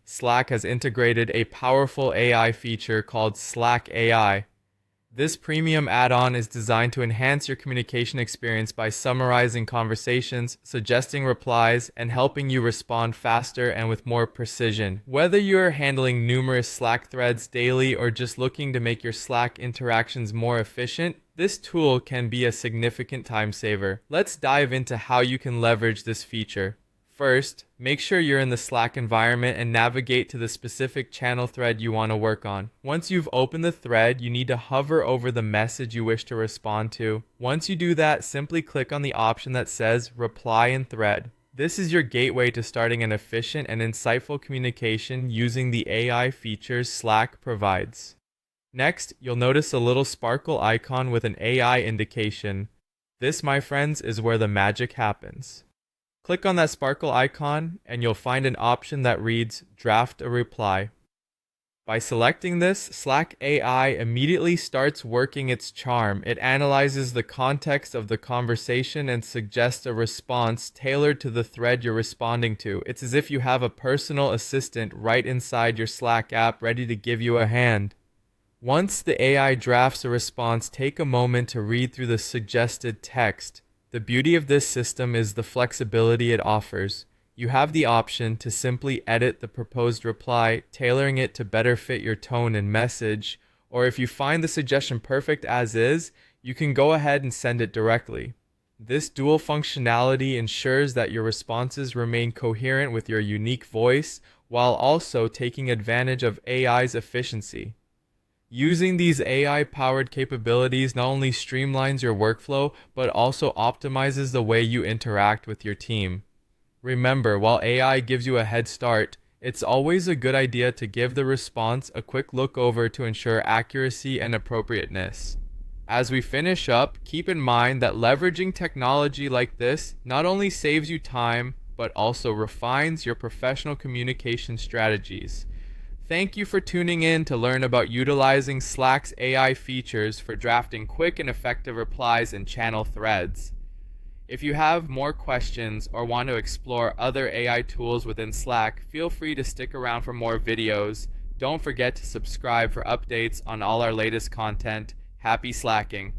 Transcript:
Slack has integrated a powerful AI feature called Slack AI. This premium add-on is designed to enhance your communication experience by summarizing conversations, suggesting replies, and helping you respond faster and with more precision. Whether you're handling numerous Slack threads daily or just looking to make your Slack interactions more efficient, this tool can be a significant time saver. Let's dive into how you can leverage this feature. First, make sure you're in the Slack environment and navigate to the specific channel thread you want to work on. Once you've opened the thread, you need to hover over the message you wish to respond to. Once you do that, simply click on the option that says Reply in Thread. This is your gateway to starting an efficient and insightful communication using the AI features Slack provides. Next, you'll notice a little sparkle icon with an AI indication. This, my friends, is where the magic happens. Click on that sparkle icon and you'll find an option that reads Draft a Reply. By selecting this, Slack AI immediately starts working its charm. It analyzes the context of the conversation and suggests a response tailored to the thread you're responding to. It's as if you have a personal assistant right inside your Slack app ready to give you a hand. Once the AI drafts a response, take a moment to read through the suggested text. The beauty of this system is the flexibility it offers. You have the option to simply edit the proposed reply, tailoring it to better fit your tone and message, or if you find the suggestion perfect as is, you can go ahead and send it directly. This dual functionality ensures that your responses remain coherent with your unique voice, while also taking advantage of AI's efficiency. Using these AI-powered capabilities not only streamlines your workflow, but also optimizes the way you interact with your team. Remember, while AI gives you a head start, it's always a good idea to give the response a quick look over to ensure accuracy and appropriateness. As we finish up, keep in mind that leveraging technology like this not only saves you time, but also refines your professional communication strategies. Thank you for tuning in to learn about utilizing Slack's AI features for drafting quick and effective replies in channel threads. If you have more questions or want to explore other AI tools within Slack, feel free to stick around for more videos. Don't forget to subscribe for updates on all our latest content. Happy Slacking!